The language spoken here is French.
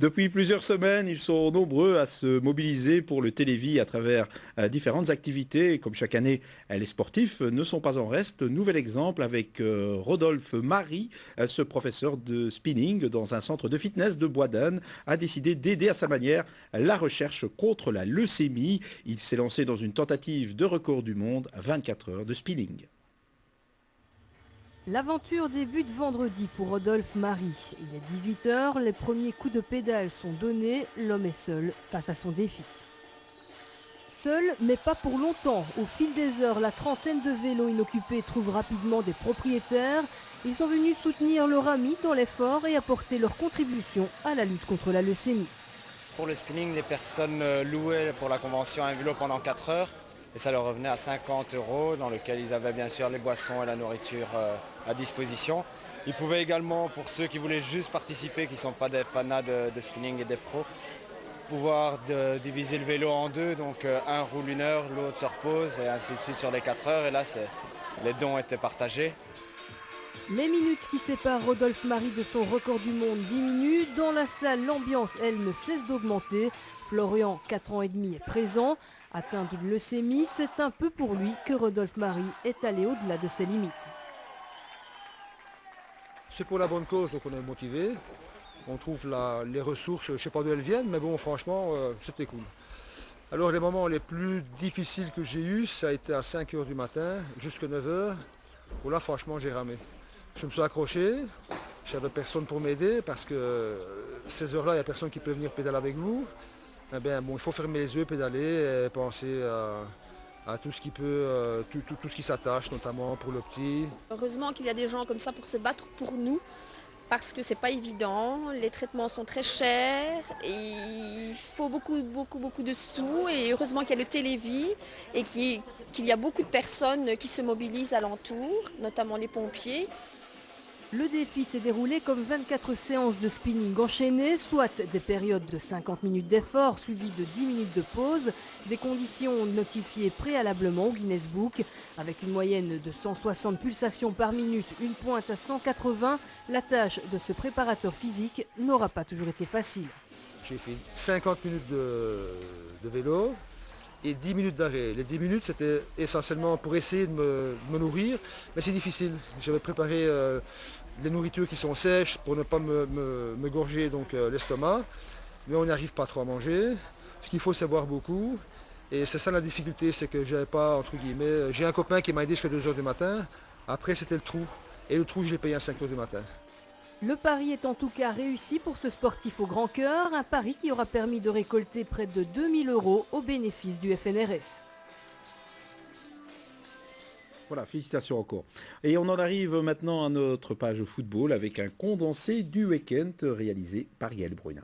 Depuis plusieurs semaines, ils sont nombreux à se mobiliser pour le télévis à travers différentes activités. Et comme chaque année, les sportifs ne sont pas en reste. Nouvel exemple avec Rodolphe Marie, ce professeur de spinning dans un centre de fitness de Boisdane, a décidé d'aider à sa manière la recherche contre la leucémie. Il s'est lancé dans une tentative de record du monde à 24 heures de spinning. L'aventure débute vendredi pour Rodolphe Marie. Il est 18 heures, les premiers coups de pédale sont donnés, l'homme est seul face à son défi. Seul, mais pas pour longtemps. Au fil des heures, la trentaine de vélos inoccupés trouve rapidement des propriétaires. Ils sont venus soutenir leur ami dans l'effort et apporter leur contribution à la lutte contre la leucémie. Pour le spinning, les personnes louaient pour la convention un vélo pendant 4 heures et ça leur revenait à 50 euros, dans lequel ils avaient bien sûr les boissons et la nourriture à disposition. Ils pouvaient également, pour ceux qui voulaient juste participer, qui ne sont pas des fanats de spinning et des pros, pouvoir diviser le vélo en deux, donc un roule 1 heure, l'autre se repose et ainsi de suite sur les 4 heures, et là les dons étaient partagés. Les minutes qui séparent Rodolphe Marie de son record du monde diminuent. Dans la salle, l'ambiance, elle, ne cesse d'augmenter. Florian, 4 ans et demi, est présent. Atteint d'une leucémie, c'est un peu pour lui que Rodolphe Marie est allé au-delà de ses limites. C'est pour la bonne cause, donc on est motivé. On trouve les ressources, je ne sais pas d'où elles viennent, mais bon, franchement, c'était cool. Alors les moments les plus difficiles que j'ai eus, ça a été à 5 heures du matin, jusqu'à 9 heures, où là, franchement, j'ai ramé. Je me suis accroché, j'avais personne pour m'aider, parce que ces heures-là, il n'y a personne qui peut venir pédaler avec vous. Eh bien, bon, il faut fermer les yeux, pédaler, et penser à tout ce qui peut, tout ce qui s'attache, notamment pour le petit. Heureusement qu'il y a des gens comme ça pour se battre pour nous, parce que c'est pas évident, les traitements sont très chers, et il faut beaucoup de sous, et heureusement qu'il y a le télévis et qu'il y a beaucoup de personnes qui se mobilisent alentour, notamment les pompiers. Le défi s'est déroulé comme 24 séances de spinning enchaînées, soit des périodes de 50 minutes d'effort suivies de 10 minutes de pause, des conditions notifiées préalablement au Guinness Book. Avec une moyenne de 160 pulsations par minute, une pointe à 180, la tâche de ce préparateur physique n'aura pas toujours été facile. J'ai fait 50 minutes de vélo et 10 minutes d'arrêt. Les 10 minutes, c'était essentiellement pour essayer de me nourrir, mais c'est difficile. J'avais préparé des nourritures qui sont sèches pour ne pas me gorger l'estomac, mais on n'arrive pas trop à manger. Ce qu'il faut, c'est boire beaucoup. Et c'est ça la difficulté, c'est que j'avais pas, entre guillemets, j'ai un copain qui m'a aidé jusqu'à 2 heures du matin. Après, c'était le trou. Et le trou, je l'ai payé à 5 heures du matin. Le pari est en tout cas réussi pour ce sportif au grand cœur, un pari qui aura permis de récolter près de 2000 € au bénéfice du FNRS. Voilà, félicitations encore. Et on en arrive maintenant à notre page football avec un condensé du week-end réalisé par Yael Bruna.